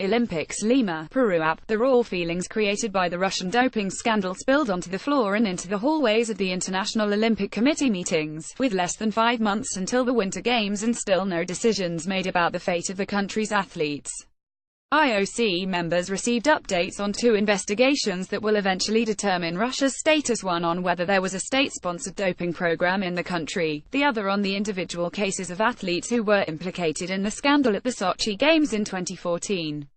Olympics Lima, Peru app. The raw feelings created by the Russian doping scandal spilled onto the floor and into the hallways of the International Olympic Committee meetings, with less than 5 months until the Winter Games and still no decisions made about the fate of the country's athletes. IOC members received updates on 2 investigations that will eventually determine Russia's status, one on whether there was a state-sponsored doping program in the country, the other on the individual cases of athletes who were implicated in the scandal at the Sochi Games in 2014.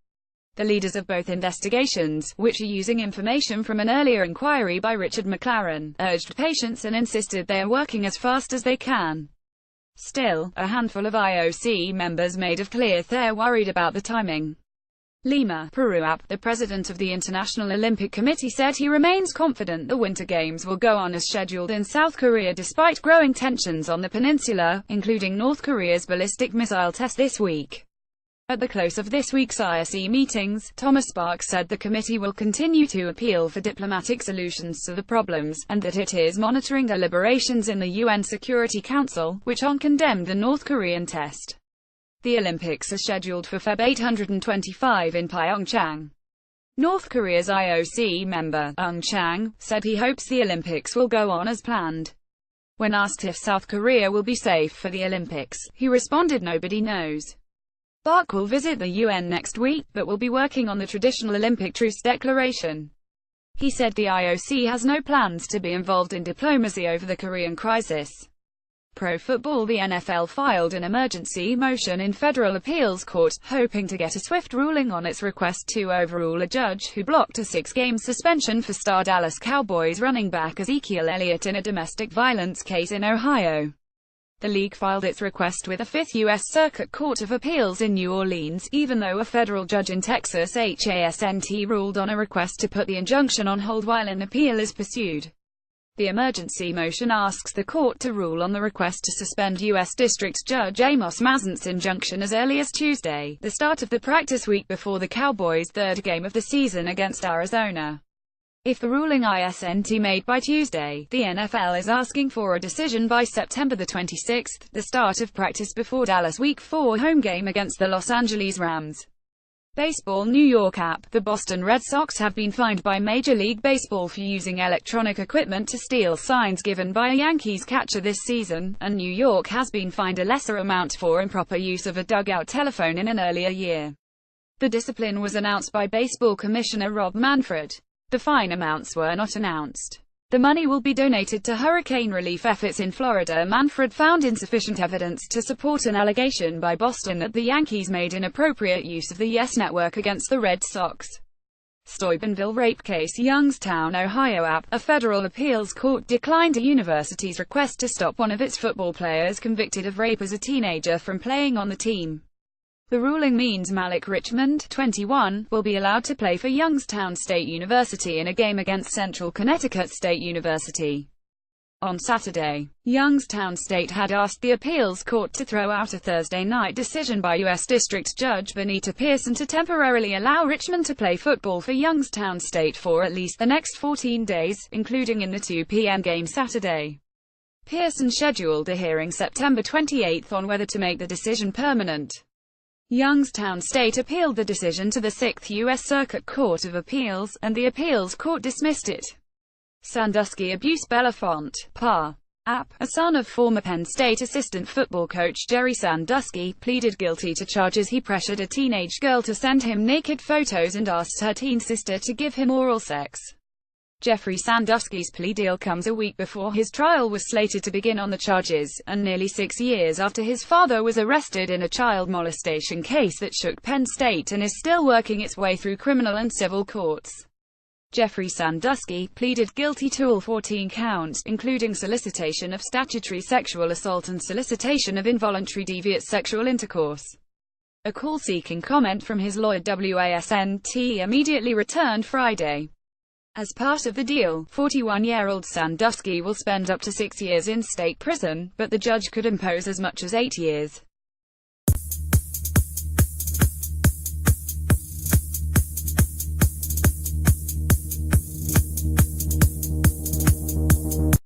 The leaders of both investigations, which are using information from an earlier inquiry by Richard McLaren, urged patience and insisted they are working as fast as they can. Still, a handful of IOC members made it clear they're worried about the timing. Lima, Peru app. The president of the International Olympic Committee said he remains confident the Winter Games will go on as scheduled in South Korea despite growing tensions on the peninsula, including North Korea's ballistic missile test this week. At the close of this week's IOC meetings, Thomas Bach said the committee will continue to appeal for diplomatic solutions to the problems, and that it is monitoring deliberations in the UN Security Council, which condemned the North Korean test. The Olympics are scheduled for Feb 825 in Pyeongchang. North Korea's IOC member, Eun Chang, said he hopes the Olympics will go on as planned. When asked if South Korea will be safe for the Olympics, he responded, "Nobody knows." Bach will visit the UN next week, but will be working on the traditional Olympic truce declaration. He said the IOC has no plans to be involved in diplomacy over the Korean crisis. Pro Football. The NFL filed an emergency motion in federal appeals court, hoping to get a swift ruling on its request to overrule a judge who blocked a 6-game suspension for star Dallas Cowboys running back Ezekiel Elliott in a domestic violence case in Ohio. The league filed its request with the 5th U.S. Circuit Court of Appeals in New Orleans, even though a federal judge in Texas HASNT ruled on a request to put the injunction on hold while an appeal is pursued. The emergency motion asks the court to rule on the request to suspend U.S. District Judge Amos Mazant's injunction as early as Tuesday, the start of the practice week before the Cowboys' 3rd game of the season against Arizona. If the ruling isn't made by Tuesday, the NFL is asking for a decision by September the 26th, the start of practice before Dallas' Week 4 home game against the Los Angeles Rams. Baseball. New York app. The Boston Red Sox have been fined by Major League Baseball for using electronic equipment to steal signs given by a Yankees catcher this season, and New York has been fined a lesser amount for improper use of a dugout telephone in an earlier year. The discipline was announced by Baseball Commissioner Rob Manfred. The fine amounts were not announced. The money will be donated to hurricane relief efforts in Florida. Manfred found insufficient evidence to support an allegation by Boston that the Yankees made inappropriate use of the YES Network against the Red Sox. Steubenville rape case. Youngstown, Ohio app. A federal appeals court declined a university's request to stop one of its football players convicted of rape as a teenager from playing on the team. The ruling means Malik Richmond, 21, will be allowed to play for Youngstown State University in a game against Central Connecticut State University. On Saturday, Youngstown State had asked the appeals court to throw out a Thursday night decision by U.S. District Judge Benita Pearson to temporarily allow Richmond to play football for Youngstown State for at least the next 14 days, including in the 2 p.m. game Saturday. Pearson scheduled a hearing September 28 on whether to make the decision permanent. Youngstown State appealed the decision to the 6th U.S. Circuit Court of Appeals, and the appeals court dismissed it. Sandusky abuse. Bellefonte, Pa. App. A son of former Penn State assistant football coach Jerry Sandusky, pleaded guilty to charges he pressured a teenage girl to send him naked photos and asked her teen sister to give him oral sex. Jeffrey Sandusky's plea deal comes a week before his trial was slated to begin on the charges, and nearly 6 years after his father was arrested in a child molestation case that shook Penn State and is still working its way through criminal and civil courts. Jeffrey Sandusky pleaded guilty to all 14 counts, including solicitation of statutory sexual assault and solicitation of involuntary deviant sexual intercourse. A call seeking comment from his lawyer WASNT immediately returned Friday. As part of the deal, 41-year-old Sandusky will spend up to 6 years in state prison, but the judge could impose as much as 8 years.